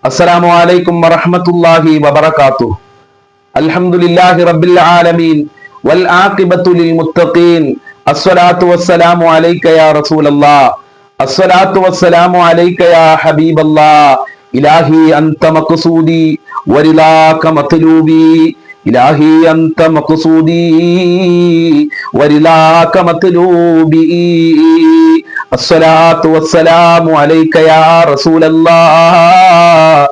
അസ്സലാമു അലൈക്കും വറഹ്മത്തുള്ളാഹി വബറകാതുഹു. അൽഹംദുലില്ലാഹി റബ്ബിൽ ആലമീൻ വൽ ആഖിബത്തു ലിൽ മുത്തഖീൻ. അസ്സലാത്തു വസ്സലാമു അലൈക യാ റസൂലല്ലാഹ്. അസ്സലാത്തു വസ്സലാമു അലൈക യാ ഹബീബല്ലാഹ്. ഇലാഹി അൻത മഖ്സൂദി വരിലാക മത്ലൂബി. ഇലാഹി അൻത മഖ്സൂദി വരിലാക മത്ലൂബി. അസ്സലാത്തു വസ്സലാമു അലൈക യാ റസൂലല്ലാഹ്.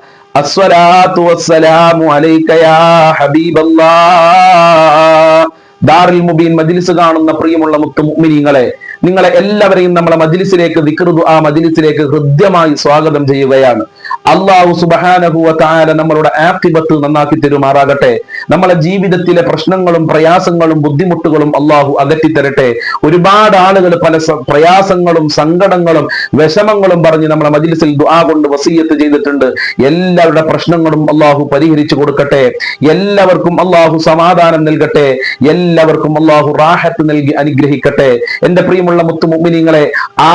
അസ്സലാത്തു വസ്സലാമു അലൈക യാ ഹബീബല്ലാഹ്. ദാറുൽ മുബീൻ മജ്ലിസ് കാണുന്ന പ്രിയമുള്ള മുത്തു മുഅ്മിനീങ്ങളെ, നിങ്ങളെ എല്ലാവരെയും നമ്മളെ മജ്ലിസിലേക്ക്, ദിക്ർ ദുആ മജ്ലിസിലേക്ക് ഹൃദ്യമായി സ്വാഗതം ചെയ്യുകയാണ്. അല്ലാഹു സുബ്ഹാനഹു വ തആല നമ്മളുടെ ആഖിബത്ത് നന്നാക്കി തരുമാറാകട്ടെ. നമ്മളെ ജീവിതത്തിലെ പ്രശ്നങ്ങളും പ്രയാസങ്ങളും ബുദ്ധിമുട്ടുകളും അല്ലാഹു അകറ്റി തരട്ടെ. ഒരുപാട് ആളുകൾ പല പ്രയാസങ്ങളും സങ്കടങ്ങളും വിഷമങ്ങളും പറഞ്ഞ് നമ്മളെ മജ്ലിസിൽ ദുആ കൊണ്ട് വസിയത്ത് ചെയ്തിട്ടുണ്ട്. എല്ലാവരുടെ പ്രശ്നങ്ങളും അല്ലാഹു പരിഹരിച്ചു കൊടുക്കട്ടെ. എല്ലാവർക്കും അല്ലാഹു സമാധാനം നൽകട്ടെ. എല്ലാവർക്കും അല്ലാഹു റാഹത്ത് നൽകി അനുഗ്രഹിക്കട്ടെ. എന്റെ പ്രിയമുള്ള മുത്തു മുഅ്മിനീങ്ങളെ,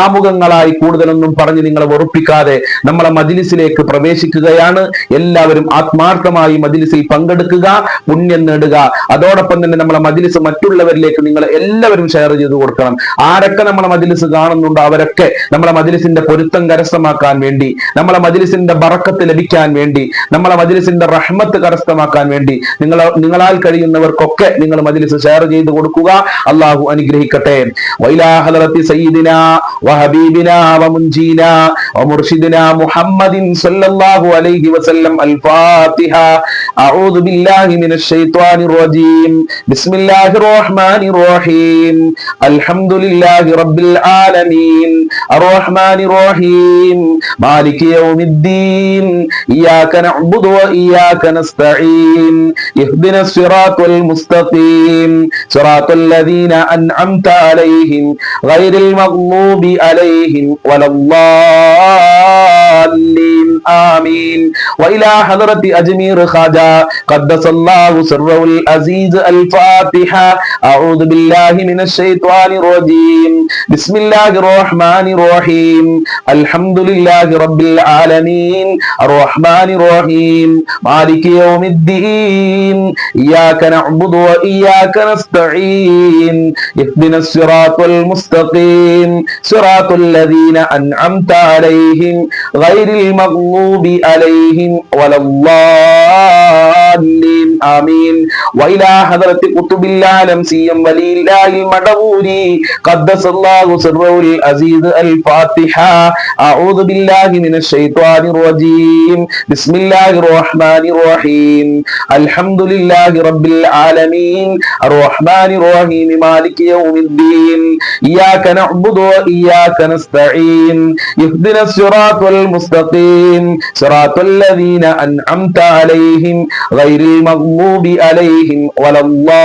ആമുഖങ്ങളായി കൂടുതലൊന്നും പറഞ്ഞ് നിങ്ങളെ വെറുപ്പിക്കാതെ നമ്മളെ മജ്ലിസിലേക്ക് പ്രവേശിക്കുകയാണ്. എല്ലാവരും ആത്മാർത്ഥമായി മജ്ലിസിൽ പങ്കെടുക്കുക, പുണ്യം നേടുക. അതോടൊപ്പം തന്നെ നമ്മളെ മജ്ലിസ് മറ്റുള്ളവരിലേക്ക് നിങ്ങൾ എല്ലാവരും ഷെയർ ചെയ്ത് കൊടുക്കണം. ആരൊക്കെ നമ്മളെ മജ്ലിസ് കാണുന്നുണ്ടോ അവരൊക്കെ നമ്മളെ മജ്ലിസിന്റെ പൊരുത്തം കരസ്ഥമാക്കാൻ വേണ്ടി, നമ്മളെ മജ്ലിസിന്റെ ബറക്കത്ത് ലഭിക്കാൻ വേണ്ടി, നമ്മളെ മജ്ലിസിന്റെ റഹ്മത്ത് കരസ്ഥമാക്കാൻ വേണ്ടി നിങ്ങളാൽ കഴിയുന്നവർക്കൊക്കെ നിങ്ങൾ മജ്ലിസ് ഷെയർ ചെയ്ത് കൊടുക്കുക. അല്ലാഹു അനുഗ്രഹിക്കട്ടെ. വൈലാ ഹദറത്തി സയ്യിദിനാ വഹബീബിനാ വമുൻജീനാ വമുർഷിദിനാ മുഹമ്മദിൻ സല്ലല്ലാഹു അലൈഹി വസല്ലം. അൽ ഫാത്തിഹ. അഊദു ബില്ലാഹി മിനശ് ശൈത്വാനിർ റജീം. ബിസ്മില്ലാഹിർ റഹ്മാനിർ റഹീം. അൽഹംദുലില്ലാഹി റബ്ബിൽ ആലമീൻ അർറഹ്മാനിർ റഹീം മാലികി യൗമിദ്ദീൻ. ഇയ്യാക നഅ്ബുദു വ ഇയ്യാക നസ്തഈൻ. ഇഹ്ദിനസ് സിറാത്തൽ മുസ്തഖീം സിറാത്തൽ ലദീന അൻഅംത അലൈഹിം ഗൈറിൽ മഗ്ളൂബി അലൈഹിം വലദ്ദാല്ലീൻ. ആമീൻ. വഇലാ ഹദറത്തി അജ്മീർ ഖാജ ഖദ്ദസല്ലാഹു സിർറഹുൽ അസീസ്. അൽ ഫാത്തിഹ. അഊദു ബില്ലാഹി മിനശ് ശൈത്വാനിർ റജീം. ബിസ്മില്ലാഹിർ റഹ്മാനിർ റഹീം. അൽഹംദുലില്ലാഹി റബ്ബിൽ ആലമീൻ അർറഹ്മാനിർ റഹീം മാലികി യൗമിദ്ദീൻ. ഇയ്യാക നഅ്ബുദു വ ഇയ്യാക നസ്തഈൻ. ഇഹ്ദിനസ് സിറാത്തൽ മുസ്തഖീം സിറാത്തൽ ലദീന അൻഅംത അലൈഹിം ഗൈറിൽ മഗ്ളൂബി അലൈഹിം വലദ്ദാല്ലീൻ. ആമീൻ. വഇലാ ഹദറത്തി ഖുതുബിൽ ആലം സിയം വലില്ലാഹിൽ മദഊരി ഖദ്ദസല്ലാഹു സിർറഹുൽ അസീസ്. അൽ ഫാത്തിഹ. അഊദു ബില്ലാഹി മിനശ് ശൈത്വാനിർ റജീം. ബിസ്മില്ലാഹിർ റഹ്മാനിർ റഹീം. അൽഹംദുലില്ലാഹി റബ്ബിൽ ആലമീൻ അർറഹ്മാനിർ റഹീം മാലികി യൗമിദ്ദീൻ. ഇയ്യാക നഅ്ബുദു വ ഇയ്യാക നസ്തഈൻ. ഇഹ്ദിനസ് സിറാത്തൽ മുസ്തഖീം സിറാത്തൽ ലദീന അൻഅംത അലൈഹിം ഗൈറിൽ മഗ്ളൂബി അലൈഹിം വലദ്ദാല്ലീൻ.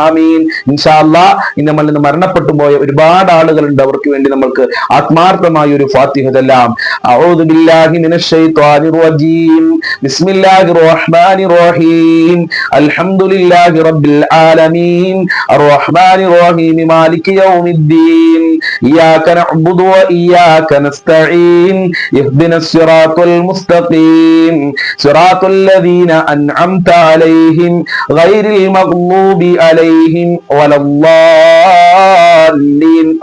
ആമീൻ. ഇൻഷാ അല്ലാഹ് ഇന്ന് നമ്മൾ മരണപ്പെട്ടു പോയ ഒരുപാട് ആളുകളുണ്ട്. അവർക്ക് വേണ്ടി നമ്മൾക്ക് ആത്മാർത്ഥമായ ഒരു ഫാത്തിഹ ചൊല്ലാം. അഊദു ബില്ലാഹി മിനശ് ശൈത്വാനിർ റജീം. ബിസ്മില്ലാഹിർ റഹ്മാനിർ റഹീം. അൽഹംദുലില്ലാഹി റബ്ബിൽ ആലമീൻ അർറഹ്മാനിർ റഹീം മാലികി യൗമിദ്ദീൻ. ഇയ്യാക നഅ്ബുദു വ ഇയ്യാക നസ്തഈൻ. ഇഹ്ദിനസ് സിറാത്തൽ മുസ്തഖീം സിറാത്തൽ ലദീന അൻഅംത അലൈഹിം ഗൈറിൽ മഗ്ളൂബി അലൈഹിം വലദ്ദാല്ലീൻ.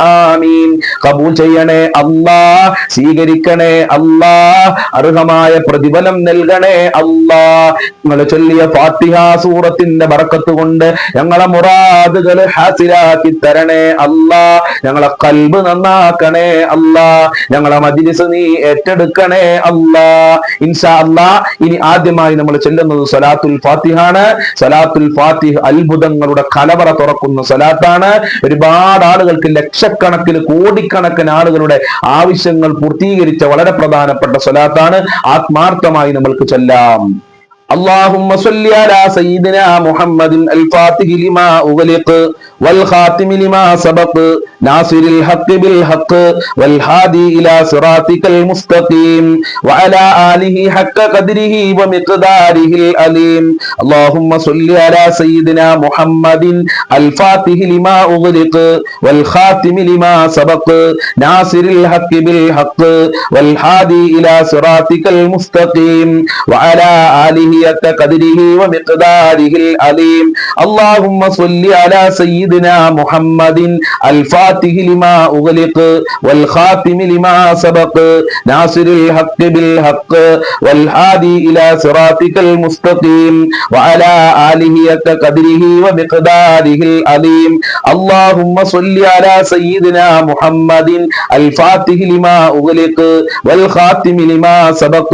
ആമീൻ. ഖബൂൽ ചെയ്യണേ അല്ലാഹ്, സ്വീകരിക്കണേ അല്ലാഹ്, അർഹമായ പ്രതിഫലം നൽകണേ അല്ലാഹ്. നിങ്ങൾ ചൊല്ലിയ ഫാത്തിഹ സൂറത്തിന്റെ ബറക്കത്ത് കൊണ്ട് ഞങ്ങളെ മുറാദുകൾ ഹാസിലാക്കി തരണേ അല്ലാഹ്. ഞങ്ങളെ ഖൽബ് നന്നാക്കണേ അല്ലാഹ്. ഞങ്ങളെ മജ്ലിസ് നീ ഏറ്റെടുക്കണേ അല്ലാഹ്. ഇൻഷാ അല്ലാഹ് ഇനി ആദ്യമായി നമ്മൾ ചൊല്ലുന്നത് സ്വലാത്തുൽ ഫാത്തിഹാണ്. സ്വലാത്തുൽ ഫാത്തിഹ അത്ഭുതങ്ങളുടെ കലവറ തുറക്കുന്ന സ്വലാത്താണ്. ഒരുപാട് ആളുകൾക്ക്, ലക്ഷക്കണക്കിന് കോടിക്കണക്കിന് ആളുകളുടെ ആവശ്യങ്ങൾ പൂർത്തീകരിച്ച വളരെ പ്രധാനപ്പെട്ട സ്വലാത്താണ്. ആത്മാർത്ഥമായി നമ്മൾക്ക് ചൊല്ലാം. اللهم صل على سيدنا محمد الفاتح لما أغلق والخاتم لما سبق ناصر الحق بالحق والهادي إلى صراطك المستقيم وعلى آله حق قدره ومقداره العليم. اللهم صل على سيدنا محمد الفاتح لما أغلق والخاتم لما سبق ناصر الحق بالحق والهادي إلى صراطك المستقيم وعلى آله حق قدره ومقداره العليم. اللهم صل على سيدنا محمد الفاتح لما أغلق والخاتم لما سبق ناصر الحق بالحق والهادي إلى صراطك المستقيم وعلى آله حق قدره ومقداره العليم. اللهم صل على سيدنا محمد الفاتح لما أغلق والخاتم لما سبق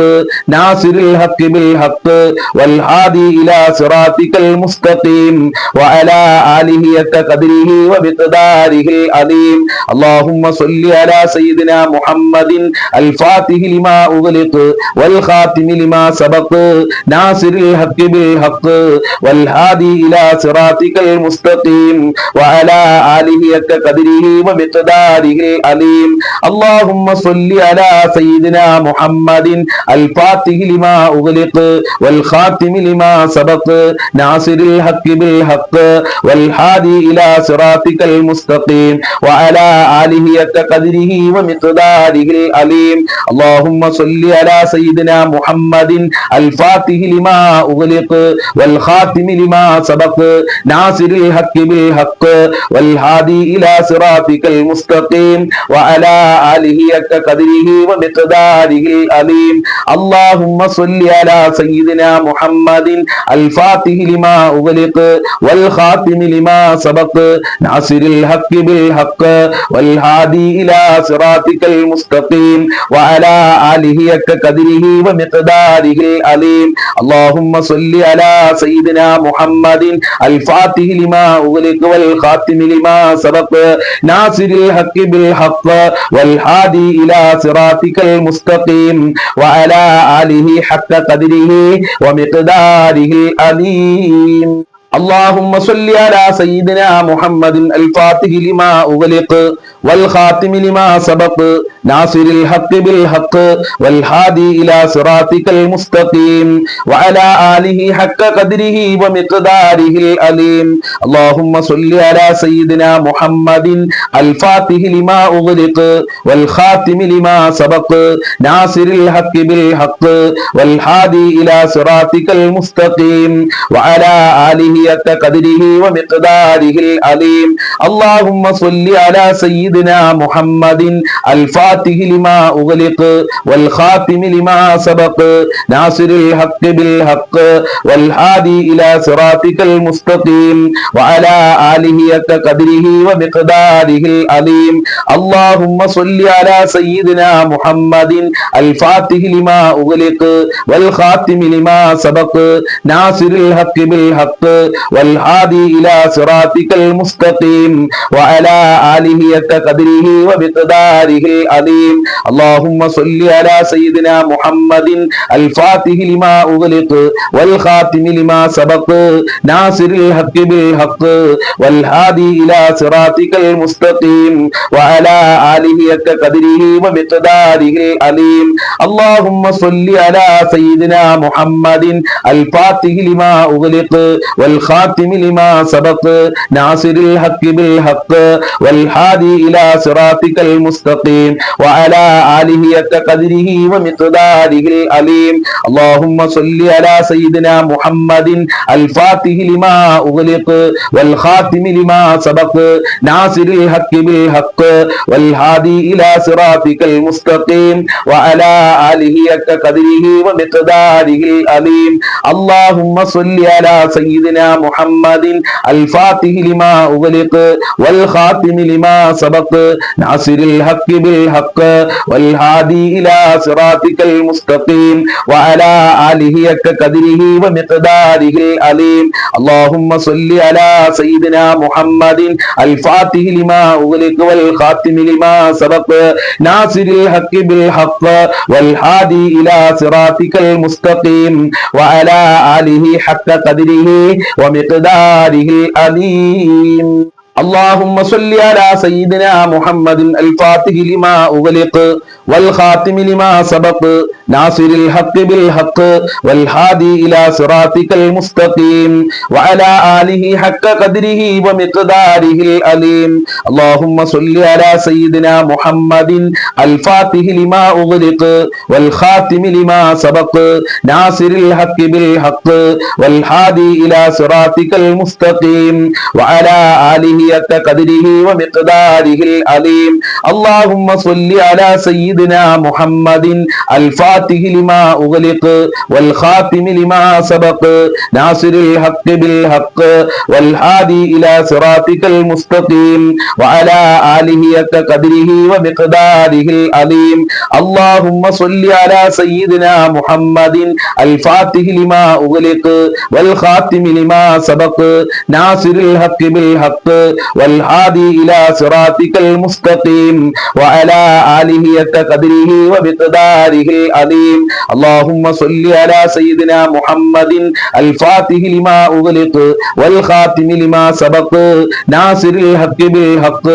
ناصر الحق بالحق والهادي إلى صراطك المستقيم وعلى آله حق قدره ومقداره العظيم. اللهم صل على سيدنا محمد الفاتح لما أغلق والخاتم لما سبق ناصر الحق بالحق والهادي إلى صراطك المستقيم وعلى آله حق قدره ومقداره العظيم. اللهم صل على سيدنا محمد الفاتح لما أغلق والخاتم لما سبق ناصر الحق بالحق والهادي إلى صراطك المستقيم وعلى آله حق قدره ومقداره العظيم. اللهم صل على سيدنا محمد الفاتح لما أغلق والخاتم لما سبق ناصر الحق بالحق والهادي إلى صراطك المستقيم وعلى آله حق قدره ومقداره العظيم. اللهم صل على سيدنا محمد الفاتح لما أغلق والخاتم لما سبق ناصر الحق بالحق والهادي إلى صراطك المستقيم وعلى آله حق قدره ومقداره العظيم. اللهم صل على سيدنا محمد الفاتح لما أغلق والخاتم لما سبق ناصر الحق بالحق والهادي إلى صراطك المستقيم وعلى آله حق قدره ومقداره العظيم. اللهم صل على سيدنا محمد الفاتح لما أغلق والخاتم لما سبق ناصر الحق بالحق والهادي إلى صراطك المستقيم وعلى آله حق قدره ومقداره العظيم. اللهم صل على سيدنا محمد الفاتح لما أغلق والخاتم لما سبق ناصر الحق بالحق والهادي إلى صراطك المستقيم وعلى آله حق قدره ومقداره العظيم. اللهم صل على سيدنا محمد الفاتح لما أغلق والخاتم لما سبق ناصر الحق بالحق والهادي إلى صراطك المستقيم وعلى آله حق قدره ومقداره العظيم. اللهم صل على سيدنا محمد الفاتح لما أغلق والخاتم لما سبق ناصر الحق بالحق والهادي إلى صراطك المستقيم وعلى آله حق قدره ومقداره العظيم. اللهم صل على سيدنا محمد الفاتح لما أغلق والخاتم لما سبق ناصر الحق بالحق والهادي إلى صراطك المستقيم وعلى آله حق قدره ومقداره العظيم. اللهم صل على سيدنا محمد الفاتح لما أغلق والخاتم لما سبق ناصر الحق بالحق والهادي إلى صراطك المستقيم وعلى آله حق قدره ومقداره العظيم. اللهم صل على سيدنا محمد الفاتح لما أغلق والخاتم لما سبق ناصر الحق بالحق والهادي إلى صراطك المستقيم وعلى آله حق قدره ومقداره العظيم. اللهم صل على سيدنا سيدنا محمد الفاتح لما أغلق والخاتم لما سبق ناصر الحق بالحق والهادي إلى صراطك المستقيم وعلى آله كقدره ومقداره العليم اللهم صل على سيدنا محمد الفاتح لما أغلق والخاتم لما سبق ناصر الحق بالحق والهادي إلى صراطك المستقيم وعلى آله حق قدره ومقداره العليم اللهم صل على سيدنا محمد الفاتح لما أغلق والخاتم لما سبق ناصر الحق بالحق والهادي إلى صراطك المستقيم وعلى آله حق قدره ومقداره العليم اللهم صل على سيدنا محمد الفاتح لما أغلق والخاتم لما سبق ناصر الحق بالحق والهادي إلى صراطك المستقيم وعلى آله حق قدره ومقداره العليم اللهم صل على سيدنا محمد الفاتح لما أغلق والخاتم لما سبق ناصر الحق بالحق والهادي إلى صراطك المستقيم وعلى آله حق قدره ومقداره العليم اللهم صل على سيدنا محمد الفاتح لما أغلق والخاتم لما سبق ناصر الحق بالحق والهادي إلى صراطك المستقيم وعلى آله حق قدره ومقداره العليم اللهم صل على سيدنا محمد الفاتح لما أغلق والخاتم لما سبق ناصر الحق بالحق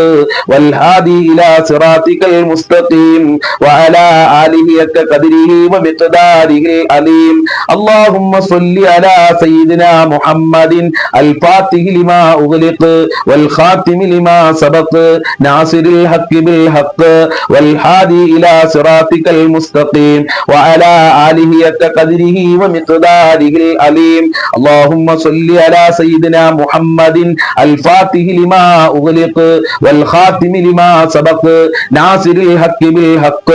والهادي إلى صراطك المستقيم وعلى آله حق قدره ومقداره العليم اللهم صل على سيدنا محمد الفاتح لما أغلق والخاتم لما سبق ناصر الحق بالحق والهادي إلى صراطك المستقيم وعلى آله حق قدره ومقداره العليم اللهم صل على سيدنا محمد الفاتح لما أغلق والخاتم لما سبق ناصر الحق بالحق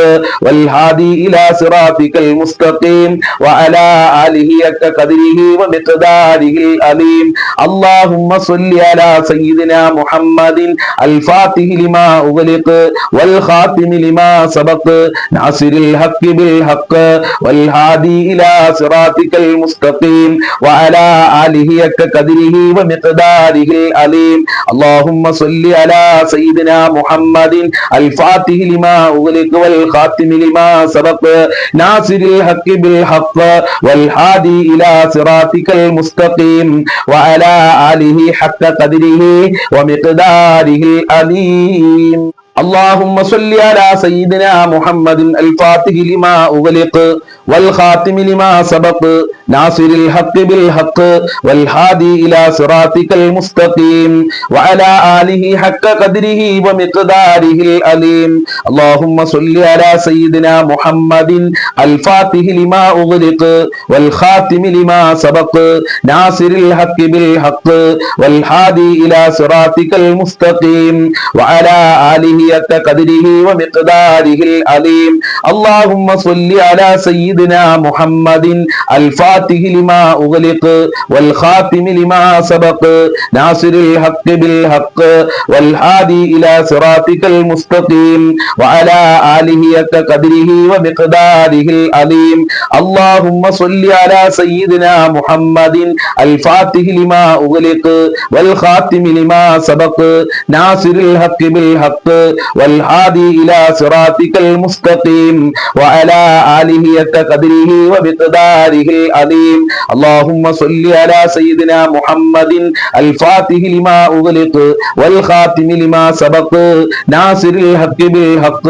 والهادي إلى صراطك المستقيم وعلى آله حق قدره ومقداره العليم اللهم صل على سيدنا محمد الفاتح لما أغلق والخاتم لما سبق ناصر الحق بالحق والهادي إلى صراطك المستقيم وعلى آله حق قدره ومقداره العليم اللهم صل على سيدنا محمد الفاتح لما أغلق والخاتم لما سبق ناصر الحق بالحق والهادي إلى صراطك المستقيم وعلى آله حق قدره ومقداره العليم اللهم صل على سيدنا محمد الفاتح لما أغلق والخاتم لما سبق ناصر الحق بالحق والهادي إلى صراطك المستقيم وعلى آله حق قدره ومقداره العليم اللهم صل على سيدنا محمد الفاتح لما أغلق والخاتم لما سبق ناصر الحق بالحق والهادي إلى صراطك المستقيم وعلى آله حق قدره ومقداره العليم اللهم صل على سيدنا محمد الفاتح لما أغلق والخاتم لما سبق ناصر الحق بالحق والهادي إلى صراطك المستقيم وعلى آله حق قدره ومقداره العليم اللهم صل على سيدنا محمد الفاتح لما أغلق والخاتم لما سبق ناصر الحق بالحق والهادي إلى صراطك المستقيم وعلى آله حق قدره ومقداره العليم اللهم صل على سيدنا محمد الفاتح لما أغلق والخاتم لما سبق ناصر الحق بالحق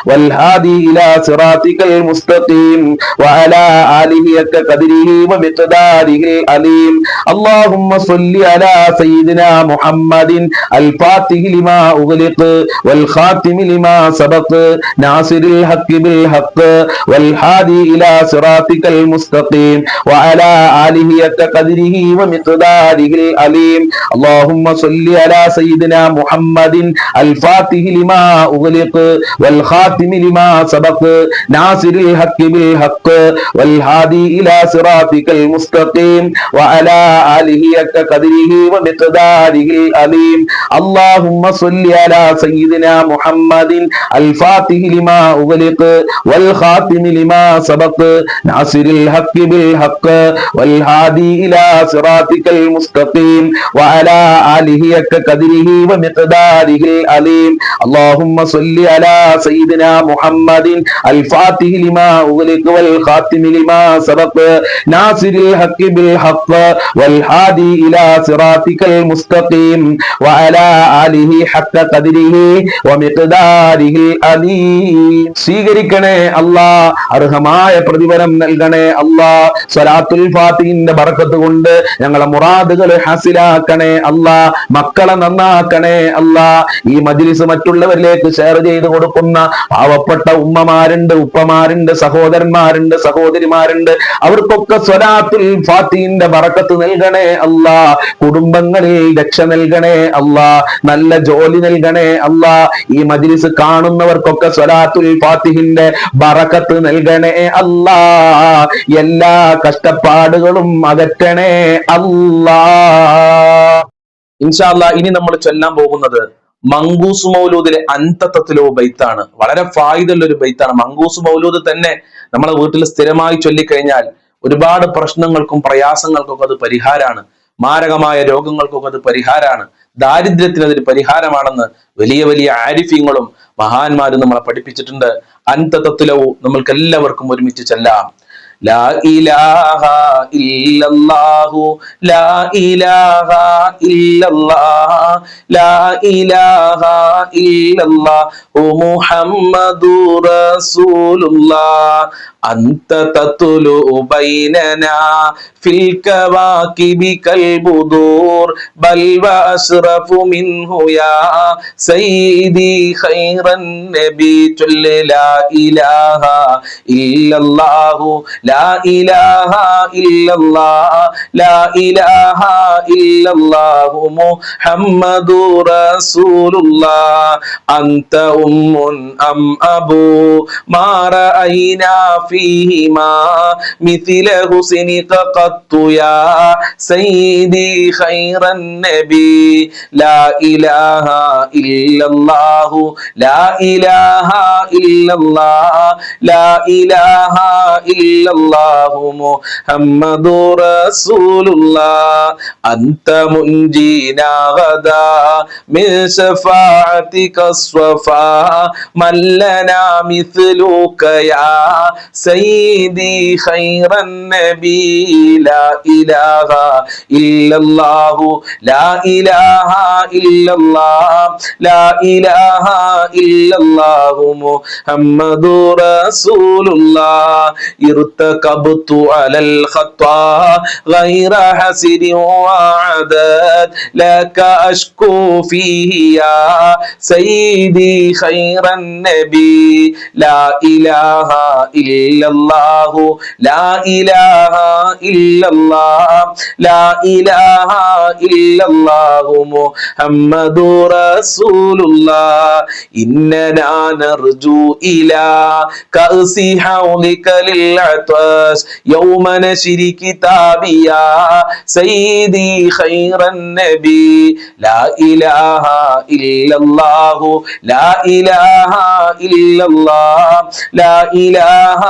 والهادي إلى صراطك المستقيم وعلى آله حق قدره ومقداره العليم اللهم صل على سيدنا محمد الفاتح لما أغلق والخاتم لما سبق ناصر الحق بالحق والهادي إلى صراطك المستقيم وعلى آله قدره ومقداره العليم اللهم صل على سيدنا محمد الفاتح لما أغلق والخاتم لما سبق ناصر الحق بالحق والهادي إلى صراطك المستقيم وعلى آله قدره ومقداره العليم اللهم صل على سيدنا محمد الفاتح لما أغلق والخاتم لما سبق ناصر الحق بالحق والهادي إلى صراطك المستقيم وعلى آله قدره ومقداره العليم اللهم صل على سيدنا محمد الفاتح لما أغلق والخاتم لما سبق ناصر الحق بالحق والهادي إلى صراطك المستقيم وعلى آله حق قدره ومقداره العليم സ്വീകരിക്കണേ അല്ലാ, അർഹമായ പ്രതിഫലം നൽകണേ അല്ലാ. സ്വലാത്തുൽ ഫാത്തിഹിന്റെ ബറക്കത്ത് കൊണ്ട് ഞങ്ങളെ മുറാദുകൾ ഹാസിലാക്കണേ അല്ലാ, മക്കളെ നന്നാക്കണേ അല്ലാ. ഈ മജ്ലിസ് മറ്റുള്ളവരിലേക്ക് ഷെയർ ചെയ്ത് കൊടുക്കുന്ന പാവപ്പെട്ട ഉമ്മമാരുണ്ട്, ഉപ്പമാരുണ്ട്, സഹോദരന്മാരുണ്ട്, സഹോദരിമാരുണ്ട്. അവർക്കൊക്കെ സ്വലാത്തുൽ ഫാത്തിഹിന്റെ ബറക്കത്ത് നൽകണേ അല്ലാ. കുടുംബങ്ങളിൽ രക്ഷ നൽകണേ അല്ലാ, നല്ല ജോലി നൽകണേ അല്ലാ. ഈ മജ്ലിസ് കാണുന്നവർക്കൊക്കെ സ്വലാത്തുൽ ഫാത്തിഹിന്റെ ബറക്കത്ത് നൽകണേ അല്ലാ. എല്ലാ കഷ്ടപ്പാടുകളും അകറ്റണേ അല്ലാ. ഇൻഷാ അല്ലാ ഇനി നമ്മൾ ചൊല്ലാൻ പോകുന്നത് മങ്കൂസ് മൗലൂദിലെ അന്തത്തത്തിലോ ബൈത്താണ്. വളരെ ഫായിദുള്ള ഒരു ബൈത്താണ്. മങ്കൂസ് മൗലൂദ് തന്നെ നമ്മളെ വീട്ടിൽ സ്ഥിരമായി ചൊല്ലിക്കഴിഞ്ഞാൽ ഒരുപാട് പ്രശ്നങ്ങൾക്കും പ്രയാസങ്ങൾക്കൊക്കെ അത് പരിഹാരമാണ്. മാരകമായ രോഗങ്ങൾക്കൊക്കെ അത് പരിഹാരമാണ്. ദാരിദ്ര്യത്തിന് അതൊരു പരിഹാരമാണെന്ന് വലിയ വലിയ ആരിഫ്യങ്ങളും മഹാന്മാരും നമ്മളെ പഠിപ്പിച്ചിട്ടുണ്ട്. അന്തത്തത്തിലോ നമ്മൾക്ക് എല്ലാവർക്കും ഒരുമിച്ച് ചെല്ലാം. ലാ ഇലാഹ ഇല്ലല്ലാഹു ലാ ഇലാഹ ഇല്ലല്ലാഹ് ലാ ഇലാഹ ഇല്ലല്ലാഹു മുഹമ്മദുർ റസൂലുള്ളാഹ് അന്ത തത്ലു ബൈനനാ ഫിൽ കവാകിബി കൽ ബുദൂർ ബൽ വഅസ്റഫു മിൻഹു യാ സയ്യിദി ഖൈറൻ നബി ലാ ഇലാഹ ഇല്ലല്ലാഹു ലാ ഇലാഹ ഇല്ലല്ലാഹ് ലാ ഇലാഹ ഇല്ലല്ലാഹു മുഹമ്മദുർ റസൂലുള്ളാഹ് അന്ത ഉമ്മുൻ അം അബൂ മാ റഅയ്നാ ഫീഹിമാ മിഥ്ല ഹുസ്നിക ഖത്തു യാ സയ്യിദി ഖൈറൻ നബി ലാ ഇലാഹ ഇല്ലല്ലാഹു ലാ ഇലാഹ ഇല്ലല്ലാഹ് ലാ ഇലാഹ ഇല്ലല്ലാഹു മുഹമ്മദുർ റസൂലുള്ളാഹ് അന്ത മുൻജീനാ ഗദാ മിൻ ശഫാഅതിക സ്വഫാ മല്ലനാ മിസ്ലുക യാ സയ്യിദി ഖൈറൻ നബി ലാ ഇലാഹ ഇല്ലല്ലാഹു ലാ ഇലാഹ ഇല്ലല്ലാഹ് ലാ ഇലാഹ ഇല്ലല്ലാഹു മുഹമ്മദുർ റസൂലുള്ളാഹ് ഇർതകബ്തു അലൽ ഖത്താ ഗൈറ ഹസിരി വഅദദ് ലക അഷ്കു ഫീഹി യാ സയ്യിദി ഖൈറൻ നബി ലാ ഇലാഹ ഇല്ലല്ലാഹു ലാ ഇലാഹ ഇല്ലല്ലാഹ് ലാ ഇലാഹ ഇല്ലല്ലാഹു മുഹമ്മദുർ റസൂലുള്ളാഹ് ഇന്നനാ നർജു ഇലാ കഅസി ഹൗലിക ലിൽ അത്വാസ് യൗമ നശ്രി കിതാബിയാ സയ്യിദി ഖൈറൻ നബി ലാ ഇലാഹ ഇല്ലല്ലാഹു ലാ ഇലാഹ ഇല്ലല്ലാഹ് ലാ ഇലാഹ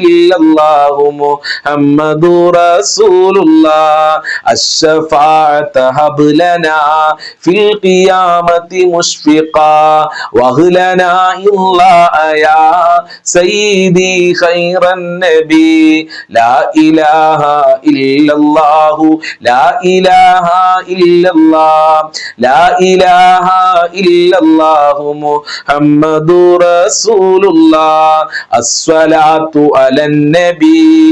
ഇല്ലല്ലാഹു മുഹമ്മദുർ റസൂലുള്ളാഹ് അശ്ശഫാഅത ഹബ് ലനാ ഫിൽ ഖിയാമത്തി മുശ്ഫിഖാ വഹ്ലനാ ഇല്ലാ യാ സയ്യിദി ഖൈറൻ നബി ലാ ഇലാഹ ഇല്ലല്ലാഹു ലാ ഇലാഹ ഇല്ലല്ലാഹ് ലാ ഇലാഹ ഇല്ലല്ലാഹു മുഹമ്മദുർ റസൂലുള്ളാഹ് അസ്സലാത്തു അലൻ നബി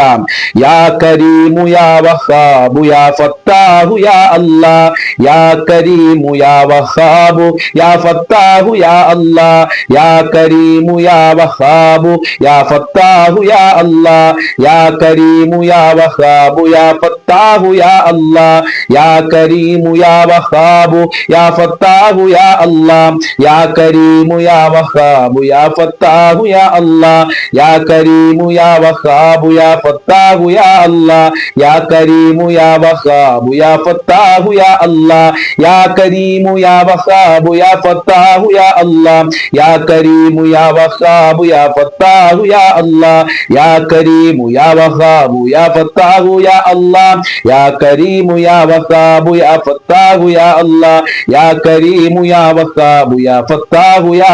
എല്ലാം. യാ കരീമു യാ വഹാബു യാ ഫത്താഹു യാ അല്ലാഹ്, യാ കരീമു യാ വഹാബു യാ ഫത്താഹു യാ അല്ലാഹ്, യാ കരീമു യാ വഹാബു യാ ഫത്താഹു യാ അല്ലാഹ്, യാ കരീമു യാ വഹാബു യാ ഫത്താഹു യാ അല്ലാഹ്, യാ കരീമു യാ വഹാബു യാ ഫത്താഹു യാ അല്ലാഹ്, യാ കരീമു യാ വഹാബു യാ ഫത്താഹു യാ അല്ലാഹ്, യാ കരീമു യാ വഹാബു യാ ഫത്താഹു യാ അല്ലാഹ്, യാ കരീമു യാ വഹാബു യാ ഫത്താഹു യാ അല്ലാഹ്, യാ കരീമു യാ വഹാബു യാ ഫത്താഹു യാ അല്ലാഹ്, യാ കരീമു യാ വഹാബു യാ ഫത്താഹു യാ അല്ലാഹ്, യാ കരീമു യാ വഹാബു യാ ഫത്താഹു യാ അല്ലാഹ്, യാ കരീമു യാ വഹാബു യാ ഫത്താഹു യാ അല്ലാഹ്, യാ കരീമു യാ വഹാബു യാ ഫത്താഹു യാ അല്ലാഹ്, യാ കരീമു യാ വഹാബു യാ ഫത്താഹു യാ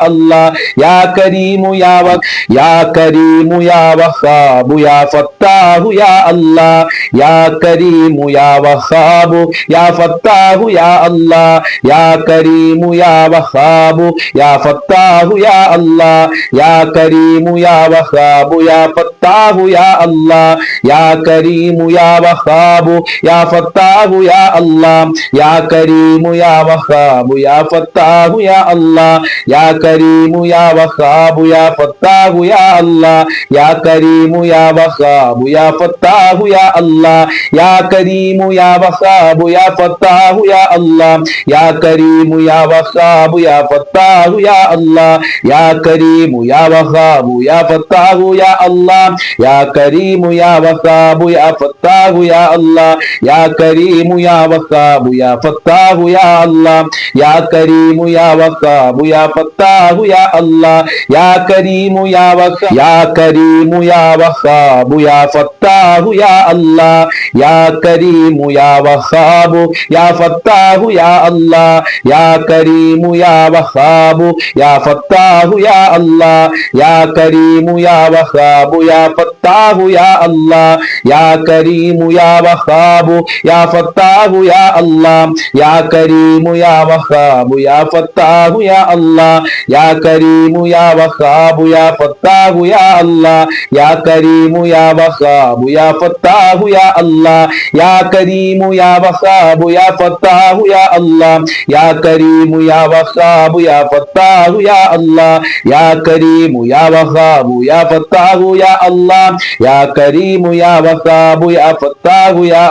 അല്ലാഹ്, യാ കരീമു യാ യാ കരീമു യാ വഹാബു യാ ഫത്താഹു യാ അല്ലാഹ്, യാ കരീമു യാ വഹാബു യാ ഫത്താഹു യാ അല്ലാഹ്, യാ കരീമു യാ വഹാബു യാ ഫത്താഹു യാ അല്ലാഹ്, യാ കരീമു യാ വഹാബു യാ ഫത്താഹു യാ അല്ലാഹ്, യാ കരീമു യാ വഹാബു യാ ഫത്താഹു യാ അല്ലാഹ്, യാ കരീമു യാ വഹാബു യാ ഫത്താഹു യാ അല്ലാഹ്, യാ കരീമു യാ വഹാബു യാ ഫത്താഹു യാ അല്ലാഹ്, യാ കരീമു യാ വഹാബു യാ ഫത്താഹു യാ അല്ലാഹ്, യാ കരീമു യാ വഹാബു യാ ഫത്താഹു യാ അല്ലാഹ്, യാ കരീമു യാ വഹാബു യാ ഫത്താഹു യാ അല്ലാഹ്, യാ കരീമു യാ വഹാബു യാ ഫത്താഹു യാ അല്ലാഹ്, യാ കരീമു യാ വഹാബു യാ ഫത്താഹു യാ അല്ലാഹ്, യാ കരീമു യാ വഹാബു യാ ഫത്താഹു യാ അല്ലാഹ്, യാ കരീമു യാ വഹാബു യാ ഫത്താഹു യാ അല്ലാഹ്, യാ കരീമു യാ യാ കരീമു യാ വഹാബു യാ ഫത്താഹു യാ അല്ലാഹ്, യാ കരീമു യാ വഹാബു യാ ഫത്താഹു യാ അല്ലാഹ്, യാ കരീമു യാ വഹാബു യാ ഫത്താഹു യാ അല്ലാഹ്, യാ കരീമു യാ വഹാബു യാ ഫത്താഹു യാ അല്ലാഹ്, യാ കരീമു യാ വഹാബു യാ ഫത്താഹു യാ അല്ലാഹ്, യാ കരീമു യാ വഹാബു യാ ഫത്താഹു യാ അല്ലാഹ്, യാ കരീമു യാ വഹാബു യാ ഫത്താഹു യാ അല്ലാഹ്, യാ കരീമു യാ വഹാബു യാ ഫത്താഹു യാ അല്ലാഹ്, യാ കരീമു യാ വഹാബു യാ ഫത്താഹു യാ അല്ലാഹ്, യാ കരീമു യാ വഹാബു യാ ഫത്താഹു യാ അല്ലാഹ്, യാ കരീമു യാ വഹാബു യാ ഫത്താഹു യാ അല്ലാഹ്, യാ കരീമു യാ വഹാബു യാ ഫത്താഹു യാ അല്ലാഹ്, യാ കരീമു യാ വഹാബു യാ ഫത്താഹു യാ അല്ലാഹ്, യാ കരീമു യാ വഹാബു യാ ഫത്താഹു യാ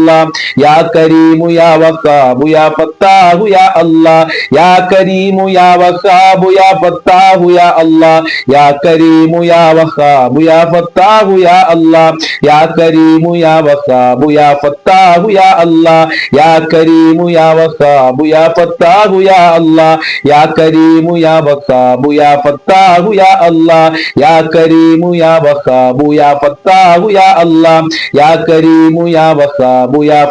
അല്ലാഹ്, യാ കരീമു യാ വഹാബു യാ ഫത്താഹു യാ അല്ലാഹ്, യാ കരീമു യാ വഹാബു യാ ഫത്താഹു യാ അല്ലാഹ്, യാ കരീമു യാ വഹാബു യാ ഫത്താഹു യാ അല്ലാഹ്, യാ കരീമു യാ വഹാബു യാ ഫത്താഹു യാ അല്ലാഹ്, യാ കരീമു യാ വഹാബു യാ ഫത്താഹു യാ അല്ലാഹ്, യാ കരീമു യാ വഹാബു യാ ഫത്താഹു യാ അല്ലാഹ്, യാ കരീമു യാ വഹാബു യാ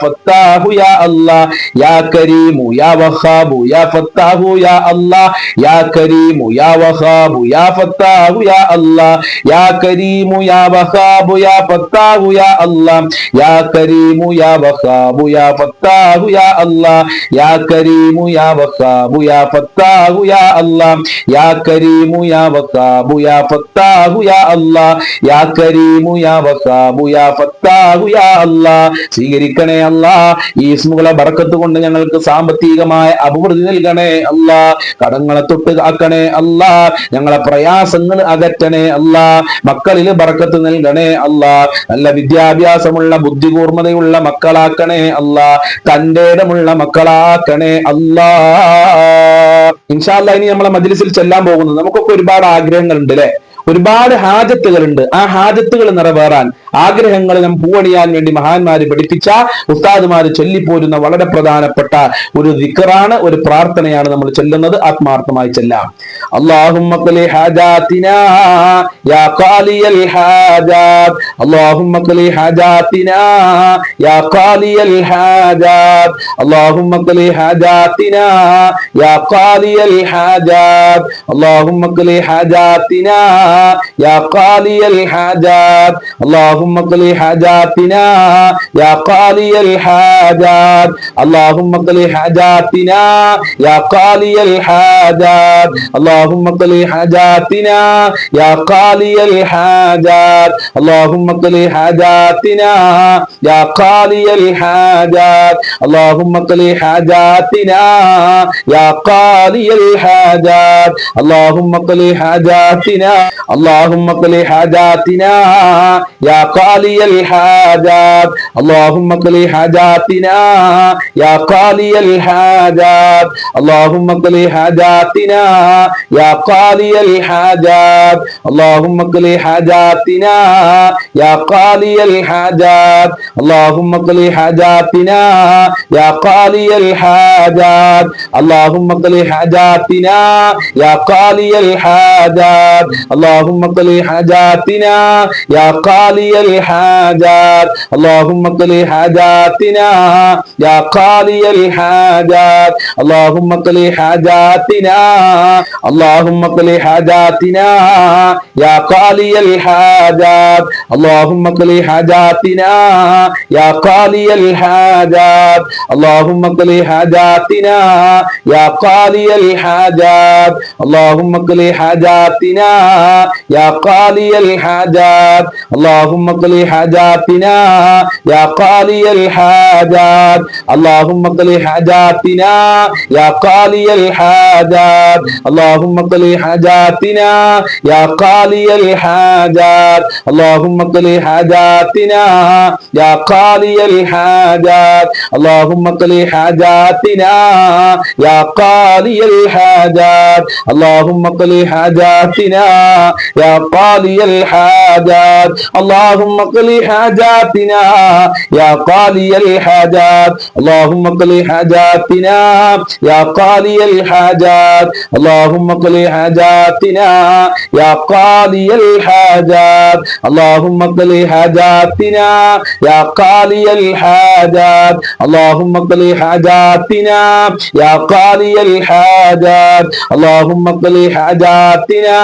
ഫത്താഹു യാ അല്ലാഹ്, യാ കരീമു യാ വഹാബു യാ ഫത്താഹു യാ അല്ലാഹ്, യാ കരീമു യാ വഹാബു യാ ഫത്താഹു യാ അല്ലാഹ്, യാ കരീമു യാ വഹാബു യാ ഫത്താഹു യാ അല്ലാഹ്, യാ കരീമു യാ വഹാബു യാ ഫത്താഹു യാ അല്ലാഹ്, യാ കരീമു യാ വഹാബു യാ ഫത്താഹു യാ അല്ലാഹ്, യാ കരീമു യാ വഹാബു യാ ഫത്താഹു യാ അല്ലാഹ്, യാ കരീമു യാ വഹാബു യാ ഫത്താഹു യാ അല്ലാഹ്. സ്വീകരിക്കണേ അല്ലാഹ്, ഈ ഇസ്മുകളെ ബർക്കത്ത് കൊണ്ട് ഞങ്ങൾക്ക് സാമ്പത്തികമായ അഭിവൃദ്ധി നൽകണേ അല്ലാഹ്, കടങ്ങളെ തൊട്ട് കാക്കണേ അല്ലാഹ്, ഞങ്ങളെ പ്രയാസങ്ങൾ അകറ്റണേ അല്ലാഹ്, മക്കളിൽ ബർക്കത്ത് നൽകണേ അല്ലാഹ്, നല്ല വിദ്യാഭ്യാസമുള്ള ബുദ്ധികൂർമ്മതയുള്ള മക്കളാക്കണേ അല്ലാഹ്, തന്റെ ഇടമുള്ള മക്കളാക്കണേ അല്ലാഹ്. ഇൻഷാ അല്ലാഹ് ഇനി നമ്മളെ മജ്ലിസിൽ ചെല്ലാൻ പോകുന്നത്, നമുക്കൊക്കെ ഒരുപാട് ആഗ്രഹങ്ങളുണ്ട് അല്ലെ, ഒരുപാട് ഹാജത്തുകളുണ്ട്. ആ ഹാജത്തുകൾ നിറവേറാൻ, ആഗ്രഹങ്ങൾ നാം പൂവണിയാൻ വേണ്ടി മഹാന്മാര് പഠിപ്പിച്ച, ഉസ്താദുമാര് ചൊല്ലിപ്പോരുന്ന വളരെ പ്രധാനപ്പെട്ട ഒരു ദിക്റാണ്, ഒരു പ്രാർത്ഥനയാണ് നമ്മൾ ചൊല്ലുന്നത്. ആത്മാർത്ഥമായി ചെല്ലാം. അല്ലാഹുമ്മ ഖ്ലി ഹാജാതിനാ യാ ഖാലിയൽ ഹാജാത്, അല്ലാഹുമ്മ ഖ്ലി ഹാജാതിനാ യാ ഖാലിയൽ ഹാജാത്, അല്ലാഹുമ്മ ഖ്ലി ഹാജാതിനാ യാ ഖാലിയൽ ഹാജാത്, അല്ലാഹുമ്മ ഖ്ലി ഹാജാതിനാ യാ ഖാലിയൽ ഹാജാത്, അല്ലാഹുമ്മ اللهم اقضِ حاجاتنا يا قاضي الحاجات اللهم اقضِ حاجاتنا يا قاضي الحاجات اللهم اقضِ حاجاتنا يا قاضي الحاجات اللهم اقضِ حاجاتنا يا قاضي الحاجات اللهم اقضِ حاجاتنا يا قاضي الحاجات اللهم اقضِ حاجاتنا اللهم اقضِ حاجاتنا يا قاضي الحاجات اللهم اقضِ حاجاتنا يا قاضي الحاجات اللهم اقضِ حاجاتنا يا قاضي الحاجات اللهم اقضِ حاجاتنا يا قاضي الحاجات اللهم اقضِ حاجاتنا يا قاضي الحاجات اللهم اقضِ حاجاتنا يا قاضي الحاجات اللهم اقضِ حاجاتنا يا قاضي الحاجات اللهم اقضِ حاجاتنا يا قاضي الحاجات اللهم اقضِ حاجاتنا اللهم اقضِ حاجاتنا يا قاضي الحاجات اللهم اقضِ حاجاتنا يا قاضي الحاجات اللهم اقضِ حاجاتنا يا قاضي الحاجات اللهم اقضِ حاجاتنا يا قاضي الحاجات اللهم اقضِ حاجاتنا يا قاضي الحاجات اللهم اقضِ حاجاتنا يا قاضي الحاجات اللهم اقضِ حاجاتنا يا قاضي الحاجات اللهم اقضِ حاجاتنا يا قاضي الحاجات اللهم اقضِ حاجاتنا يا قاضي الحاجات اللهم اقضِ حاجاتنا يا قاضي الحاجات اللهم اقضِ حاجاتنا يا قاضي الحاجات اللهم اقضِ حاجاتنا يا قاضي الحاجات اللهم اقضِ حاجاتنا يا قاضي الحاجات اللهم اقضِ حاجاتنا يا قاضي الحاجات اللهم اقضِ حاجاتنا يا قاضي الحاجات اللهم اقضِ حاجاتنا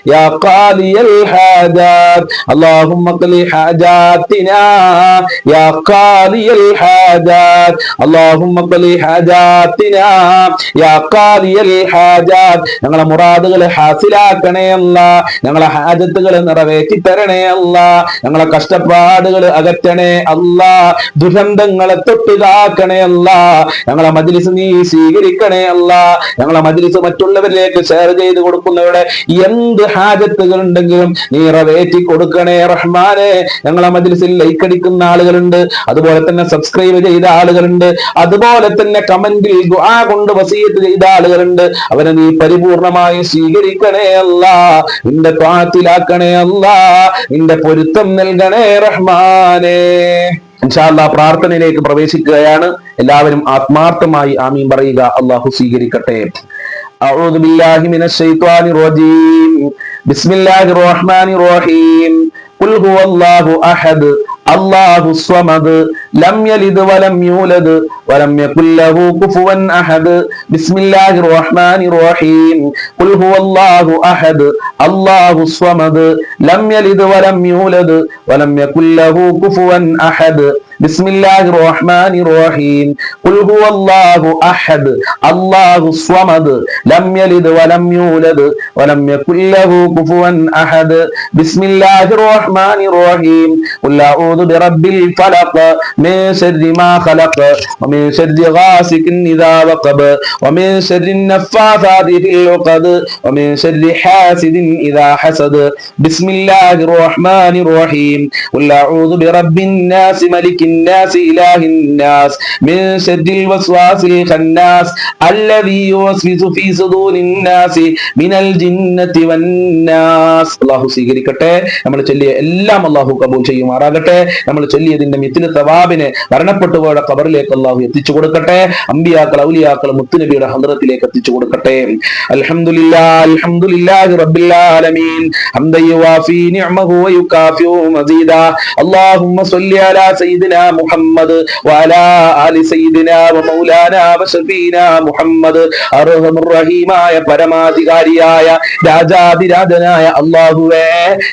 يا قاضي الحاجات اللهم اقضِ حاجاتنا يا قاضي الحاجات اللهم اقضِ حاجاتنا يا قاضي الحاجات ഞങ്ങളെ മുറാദുകളെ ഹാസിലാക്കണേ അല്ലാ ഞങ്ങളെ ഹാജത്തുകൾ നിറവേറ്റി തരണേ അല്ലാ ഞങ്ങളെ കഷ്ടപ്പാടുകൾ അകറ്റണേ അല്ലാ ദുരന്തങ്ങളെ തൊട്ട് കാക്കണേ അല്ലാ ഞങ്ങളെ മജ്‌ലിസ് നീ സ്വീകരിക്കണേ അല്ലാ ഞങ്ങളെ മജ്‌ലിസ് മറ്റുള്ളവരിലേക്ക് ഷെയർ ചെയ്ത് കൊടുക്കുന്നവരുടെ എന്ത് ഹാജത്തുകൾ ഉണ്ടെങ്കിലും നീ നിറവേറ്റി കൊടുക്കണേ റഹ്മാനെ ഞങ്ങളെ മജ്‌ലിസിൽ ലൈക്ക് അടിക്കുന്ന ആളുകളുണ്ട് അതുപോലെ തന്നെ സബ്സ്ക്രൈബ് ചെയ്ത ആളുകളുണ്ട് അതുപോലെ തന്നെ കമന്റിൽ ദുആ കൊണ്ട് വസിയത്ത് ചെയ്ത ആളുകളുണ്ട് അവരെ നീ പരിപൂർണമായി സ്വീകരിക്കണേ അല്ലാ നിന്റെ ത്വാഅത്തിലാക്കണേ അല്ലാ നിന്റെ പൊരുത്തം നൽകണേ റഹ്മാനേ ഇൻഷാ അല്ലാഹ് പ്രാർത്ഥനയിലേക്ക് പ്രവേശിക്കുകയാണ് എല്ലാവരും ആത്മാർത്ഥമായി ആമീൻ പറയുക അല്ലാഹു സ്വീകരിക്കട്ടെ അഊദു ബില്ലാഹി മിനശ് ശൈത്വാനിർ റജീം ബിസ്മില്ലാഹിർ റഹ്മാനിർ റഹീം ഖുൽ ഹുവല്ലാഹു അഹദ് അല്ലാഹു സ്വമദ് ലം യലിദ് വലം യൂലദ് വലം യകുൽ ലഹു കുഫുവൻ അഹദ് ബിസ്മില്ലാഹിർ റഹ്മാനിർ റഹീം ഖുൽ ഹുവല്ലാഹു അഹദ് അല്ലാഹു സ്വമദ് ലം യലിദ് വലം യൂലദ് വലം യകുൽ ലഹു കുഫുവൻ അഹദ് ബിസ്മില്ലാഹിർ റഹ്മാനിർ റഹീം ഖുൽ ഹുവല്ലാഹു അഹദ് അല്ലാഹു സ്വമദ് ലം യലിദ് വലം യൂലദ് വലം യകുൽ ലഹു കുഫുവൻ അഹദ് ബിസ്മില്ലാഹിർ റഹ്മാനിർ റഹീം ഖുൽ അഊദു ബിറബ്ബിൽ ഫലഖ് മിൻ ശർരി മാ ഖലഖ് വമിൻ ശർരി ഗാസികിൻ ഇദാ വഖബ് വമിൻ ശർരി നഫ്ഫാഥാതി ഫിൽ ഉഖദ് വമിൻ ശർരി ഹാസിദിൻ ഇദാ ഹസദ് ബിസ്മില്ലാഹിർ റഹ്മാനിർ റഹീം ഖുൽ അഊദു ബിറബ്ബിൻ നാസ് മലികിൻ الناس إله الناس من شر الوسواس الخناس الذي يوسوس في صدور الناس من الجنة والناس അല്ലാഹു സ്വീകരിക്കട്ടെ നമ്മൾ ചൊല്ലിയ എല്ലാം അല്ലാഹു കബൂൽ ചെയ്യുമാറാകട്ടെ നമ്മൾ ചൊല്ലിയതിന്റെ മിത്ല സവാബിനെ മരണപ്പെട്ടുപോയ ഖബറിലേക്ക് അല്ലാഹു എത്തിച്ചു കൊടുക്കട്ടെ അമ്പിയാക്കൾ ഔലിയാക്കൾ മുത്തുനബിയുടെ ഹദ്റത്തിലേക്ക് എത്തിച്ചു കൊടുക്കട്ടെ അൽഹംദുലില്ലാഹി റബ്ബിൽ ആലമീൻ ഹംദൻ യുവാഫി നിഅമഹു വയുകാഫിഉ മസീദാ അല്ലാഹുമ്മ സ്വല്ലി അലാ സയ്യിദിനാ സയ്യിദിനാ മുഹമ്മദ് വഅലാ ആലി സയ്യിദിനാ വമൗലാനാ വശഫീനാ മുഹമ്മദ്. അർഹമുർ റഹീമായ പരമാധികാരിയായ രാജാതിരാജനായ അല്ലാഹുവേ,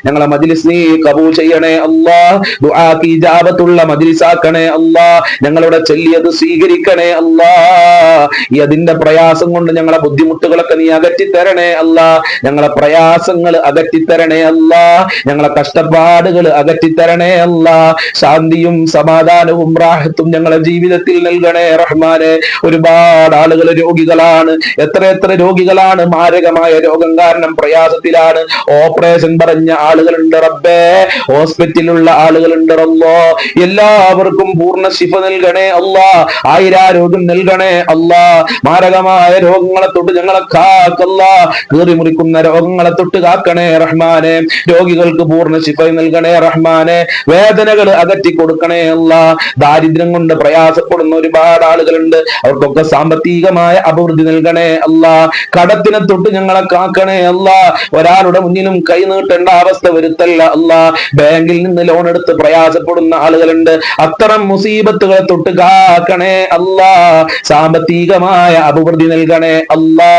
ഞങ്ങളെ മജ്ലിസ് നീ കബൂൽ ചെയ്യണേ അല്ലാഹ്. ദുആക്ക് ഇജാബത്തുള്ള മജ്ലിസാക്കണേ അല്ലാഹ്. ഞങ്ങളുടെ ചൊല്ലിയത് സ്വീകരിക്കണേ അല്ലാഹ്. ഈ അതിന്റെ പ്രയാസം കൊണ്ട് ഞങ്ങളെ ബുദ്ധിമുട്ടുകളൊക്കെ നീ അകറ്റി തരണേ അല്ലാഹ്. ഞങ്ങളെ പ്രയാസങ്ങൾ അകറ്റി തരണേ അല്ലാഹ്. ഞങ്ങളെ കഷ്ടപ്പാടുകൾ അകറ്റി തരണേ അല്ലാഹ്. ശാന്തിയും സമാധാനവും റാഹത്തും ഞങ്ങളെ ജീവിതത്തിൽ നൽകണേ റഹ്മാനെ. ഒരുപാട് ആളുകൾ രോഗികളാണ്, എത്ര രോഗികളാണ്, മാരകമായ രോഗം കാരണം പ്രയാസത്തിലാണ്. ഓപ്പറേഷൻ പറഞ്ഞ ആളുകളുണ്ട് റബ്ബേ, ഹോസ്പിറ്റലിലുള്ള ആളുകളുണ്ട് റബ്ബോ. എല്ലാവർക്കും പൂർണ്ണ ശിഫ നൽകണേ അല്ലാ. ആയിരാരോഗ്യം നൽകണേ അല്ലാ. മാരകമായ രോഗങ്ങളെ തൊട്ട് ഞങ്ങളെ കാക്കല്ല. കീറി മുറിക്കുന്ന രോഗങ്ങളെ തൊട്ട് കാക്കണേ റഹ്മാനെ. രോഗികൾക്ക് പൂർണ്ണ ശിഫ നൽകണേ റഹ്മാനെ. വേദനകൾ അകറ്റി കൊടുക്കണേ അല്ലാ. ദാരിദ്ര്യം കൊണ്ട് പ്രയാസപ്പെടുന്ന ഒരുപാട് ആളുകളുണ്ട്, അവർക്കൊക്കെ സാമ്പത്തികമായ അഭിവൃദ്ധി നൽകണേ അല്ലാ. കടത്തിനെ തൊട്ട് ഞങ്ങളെ കാക്കണേ അല്ലാ. ഒരാളുടെ മുന്നിലും കൈ നീട്ടേണ്ട അവസ്ഥ വരുത്തല്ല അല്ലാ. ബാങ്കിൽ നിന്ന് ലോൺ എടുത്ത് പ്രയാസപ്പെടുന്ന ആളുകളുണ്ട്, അത്തരം മുസീബത്തുകളെ തൊട്ട് കാക്കണേ അല്ലാ. സാമ്പത്തികമായ അഭിവൃദ്ധി നൽകണേ അല്ലാ.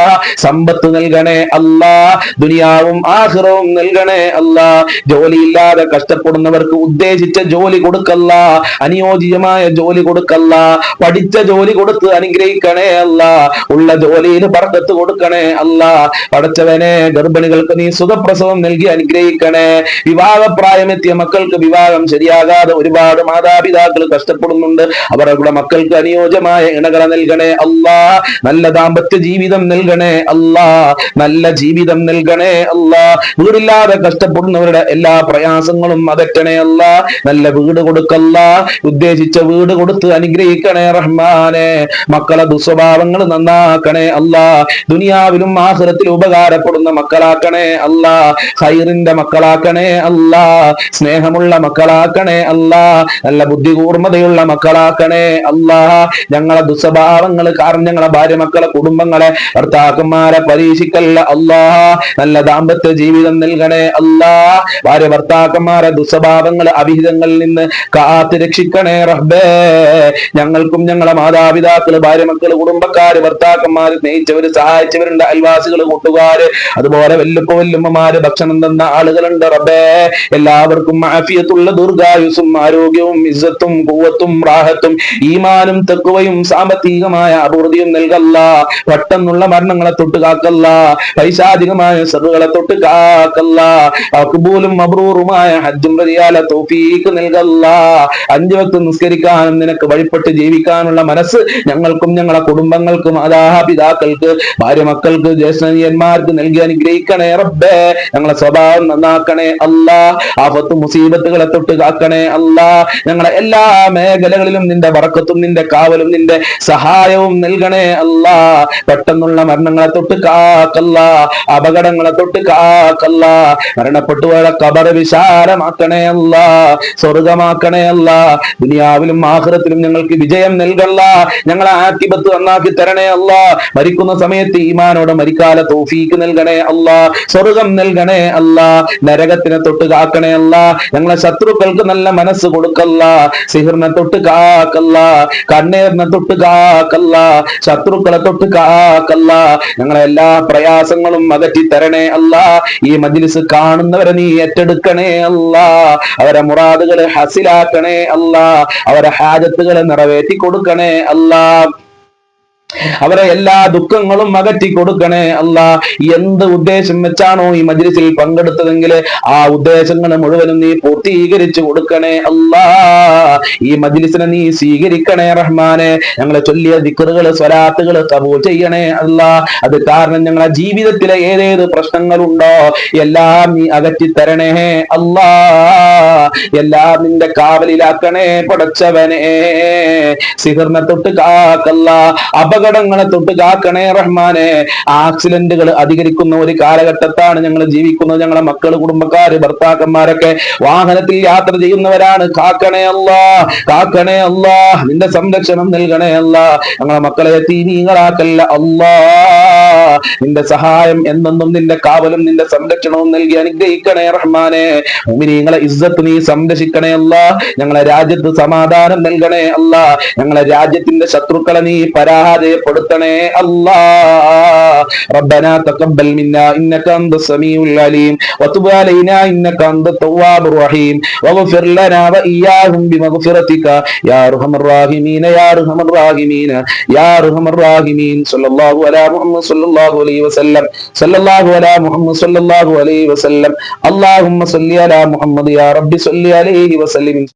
സമ്പത്ത് നൽകണേ അല്ലാ. ദുനിയാവും ആഖിറവും നൽകണേ അല്ലാ. ജോലിയില്ലാതെ കഷ്ടപ്പെടുന്നവർക്ക് ഉദ്ദേശിച്ച ജോലി കൊടുക്കല്ല, അനുയോജ്യമായ ജോലി കൊടുക്കല്ല. പഠിച്ച ജോലി കൊടുത്ത് അനുഗ്രഹിക്കണേ അല്ലാ. ഉള്ള ജോലിയിൽ ബർക്കത്ത് കൊടുക്കണേ അല്ലാ. പടച്ചവനെ, ഗർഭിണികൾക്ക് നീ സുഖപ്രസവം നൽകി അനുഗ്രഹിക്കണേ. വിവാഹപ്രായമെത്തിയ മക്കൾക്ക് വിവാഹം ശരിയാകാതെ ഒരുപാട് മാതാപിതാക്കൾ കഷ്ടപ്പെടുന്നുണ്ട്, അവരുടെ മക്കൾക്ക് അനുയോജ്യമായ ഇണകളെ നൽകണേ അല്ലാ. നല്ല ദാമ്പത്യ ജീവിതം നൽകണേ അല്ലാ. നല്ല ജീവിതം നൽകണേ അല്ലാ. വീടില്ലാതെ കഷ്ടപ്പെടുന്നവരുടെ എല്ലാ പ്രയാസങ്ങളും അകറ്റണേ അല്ലാ. നല്ല വീട് കൊടുക്കല്ല, ഉദ്ദേശിച്ച വീട് കൊടുത്ത് അനുഗ്രഹിക്കണേ റഹ്മാനെ. മക്കളെ ദുസ്വഭാവങ്ങൾ നന്നാക്കണേ അല്ലാ. ദുനിയാവിലും ആഖിറത്തിലും ഉപകാരപ്പെടുന്ന മക്കളാക്കണേ അല്ലാ. ഖൈറിന്റെ മക്കളാക്കണേ അല്ലാ. സ്നേഹമുള്ള മക്കളാക്കണേ അല്ലാ. നല്ല ബുദ്ധികൂർമ്മതയുള്ള മക്കളാക്കണേ അല്ലാ. ഞങ്ങളെ ദുസ്വഭാവങ്ങൾ കാരണം ഞങ്ങളെ ഭാര്യ മക്കളെ കുടുംബങ്ങളെ ഭർത്താക്കന്മാരെ പരീക്ഷിക്കല്ല അല്ലാ. നല്ല ദാമ്പത്യ ജീവിതം നൽകണേ അല്ലാ. ഭാര്യ ഭർത്താക്കന്മാരെ ദുസ്വഭാവങ്ങൾ അവിഹിതങ്ങളിൽ നിന്ന് കാത്ത് രക്ഷിക്കണേ റബ്ബേ. ഞങ്ങൾക്കും ഞങ്ങളെ മാതാപിതാക്കള്, ഭാര്യ മക്കള്, കുടുംബക്കാര്, ഭർത്താക്കന്മാര്, സ്നേഹിച്ചവര്, സഹായിച്ചവരുണ്ട്, അയൽവാസികള്, കൂട്ടുകാര്, അതുപോലെ വല്ലുമ്മമാര്, ഭക്ഷണം തന്ന ആളുകളുണ്ട് റബ്ബേ. എല്ലാവർക്കും ആഫിയത്തുള്ള ദീർഘായുസ്സും ആരോഗ്യവും ഇസ്സത്തും ഖുവ്വത്തും റാഹത്തും ഈമാനും തഖ്വയും സാമ്പത്തികമായ അഭിവൃദ്ധിയും നൽകല്ല. പെട്ടെന്നുള്ള മരണങ്ങളെ തൊട്ട് കാക്കല്ല. പൈശാചികമായ ശർറുകളെ തൊട്ട് കാക്കല്ല. മഖ്ബൂലും മബ്റൂറുമായ ഹജ്ജും റളിയാല തൗഫീഖ് നൽകല്ല. 5 വക്ത് നിസ്കരിക്കാനും നിനക്ക് വഴിപ്പെട്ട് ജീവിക്കാനുള്ള മനസ്സ് ഞങ്ങൾക്കും ഞങ്ങളെ കുടുംബങ്ങൾക്കും മാതാപിതാക്കൾക്ക്, ഭാര്യ മക്കൾക്ക്, ജ്യേഷ്ഠന്മാർക്ക് നൽകി അനുഗ്രഹിക്കണേ റബ്ബേ. ഞങ്ങളെ സ്വഭാവം നന്നാക്കണേ അല്ലാ. ആഫത്ത് മുസീബത്തുകളെ തൊട്ട് കാക്കണേ അല്ലാ. ഞങ്ങളെ എല്ലാ മേഖലകളിലും നിന്റെ ബറക്കത്തും നിന്റെ കാവലും നിന്റെ സഹായവും നൽകണേ അല്ലാ. പെട്ടെന്നുള്ള മരണങ്ങളെ തൊട്ട് കാക്കല്ല. അപകടങ്ങളെ തൊട്ട് കാക്കല്ല. മരണപ്പെട്ടുപോയ ഖബർ വിശാലമാക്കണേ അല്ലാ. സ്വർഗമാക്കണേ അല്ലാ. ദുനിയാവിലും ആഖിറത്തിലും ഞങ്ങൾക്ക് വിജയം നൽകല്ല. ഞങ്ങളെ ആഖിബത്ത് നന്നാക്കി തരണേ അല്ലാ. മരിക്കുന്ന സമയത്ത് ഈമാനോടെ മരിക്കാല തൗഫീഖ് നൽകണേ അല്ലാ. സ്വർഗം നൽകണേ അല്ലാ. നരകത്തിനെ തൊട്ട് കാക്കണേ അല്ലാ. ഞങ്ങളെ ശത്രുക്കൾക്ക് നല്ല മനസ്സ് കൊടുക്കല്ല. സിഹിറിനെ തൊട്ട് കാക്കല്ല. കണ്ണീറിനെ തൊട്ട് കാക്കല്ല. ശത്രുക്കളെ തൊട്ട് കാക്കല്ല. ഞങ്ങളെ എല്ലാ പ്രയാസങ്ങളും അകറ്റി തരണേ അല്ലാ. ഈ മജ്ലിസ് കാണുന്നവരെ നീ ഏറ്റെടുക്കണേ അല്ലാ. അവരെ മുറാദുകളെ ഹസിലാക്കണേ അല്ലാ. അവരെ ഹാജത്തുകളെ നിറവേറ്റി കൊടുക്കണേ അല്ലാ. അവരെ എല്ലാ ദുഃഖങ്ങളും അകറ്റി കൊടുക്കണേ അല്ലാ. എന്ത് ഉദ്ദേശം വെച്ചാണോ ഈ മജ്ലിസിൽ പങ്കെടുത്തതെങ്കിൽ ആ ഉദ്ദേശങ്ങൾ മുഴുവനും നീ പൂർത്തീകരിച്ചു കൊടുക്കണേ അല്ലാ. ഈ മജ്ലിസിനെ നീ സ്വീകരിക്കണേ റഹ്മാനെ. ഞങ്ങളെ ചൊല്ലിയ ദിക്റുകൾ, സ്വലാത്തുകൾ ഖബൂൽ ചെയ്യണേ അല്ലാ. അത് കാരണം ഞങ്ങളെ ജീവിതത്തിലെ ഏതേത് പ്രശ്നങ്ങളുണ്ടോ എല്ലാം നീ അകറ്റി തരണേ അല്ലാ. എല്ലാം നിന്റെ കാവലിലാക്കണേ പടച്ചവനെ. സിഹിറിനെ തൊട്ട് കാക്കല്ല. അപകടങ്ങളെ തൊട്ട് കാക്കണേ റഹ്മാനെ. ആക്സിഡന്റുകൾ അധികരിക്കുന്ന ഒരു കാലഘട്ടത്താണ് ഞങ്ങൾ ജീവിക്കുന്നത്. ഞങ്ങളെ മക്കള്, കുടുംബക്കാര്, ഭർത്താക്കന്മാരൊക്കെ വാഹനത്തിൽ യാത്ര ചെയ്യുന്നവരാണ്. കാക്കണേ അല്ലാ, കാക്കണേ അല്ലാ, നിന്റെ സംരക്ഷണം നൽകണേ അല്ലാ. ഞങ്ങളെ മക്കളെ യതീമീങ്ങളാക്കല്ല അല്ലാ. നിന്റെ സഹായം എന്നെന്നും, നിന്റെ കാവലും നിന്റെ സംരക്ഷണവും നൽകി അനുഗ്രഹിക്കണേ റഹ്മാനെ. മുഅ്മിനീങ്ങളെ ഇസ്സത്ത് നീ സംരക്ഷിക്കണേ അല്ലാ. ഞങ്ങളെ രാജ്യത്ത് സമാധാനം നൽകണേ അല്ലാ. ഞങ്ങളെ രാജ്യത്തിന്റെ ശത്രുക്കളെ നീ പരാജയപ്പെടുത്തണേ അല്ലാ. റബ്ബനാ തഖബ്ബൽ മിന്നാ ഇന്നക അൻതസ് സമീഉൽ അലീം വതുബ് അലൈനാ ഇന്നക അൻതത് തവ്വാബുർ റഹീം വഗ്ഫിർ ലനാ വഇയ്യാഹും ബിമഗ്ഫിറതിക യാ അർഹമർ റഹീമീൻ യാ അർഹമർ റഹീമീൻ യാ അർഹമർ റഹീമീൻ. സല്ലല്ലാഹു അലാ മുഹമ്മദ് സല്ലല്ലാഹു അലൈഹി വസല്ലം, സല്ലല്ലാഹു അലാ മുഹമ്മദ് സല്ലല്ലാഹു അലൈഹി വസല്ലം. അല്ലാഹുമ്മ സല്ലി അലാ മുഹമ്മദ് യാ റബ്ബി സല്ലി അലൈഹി വസല്ലം.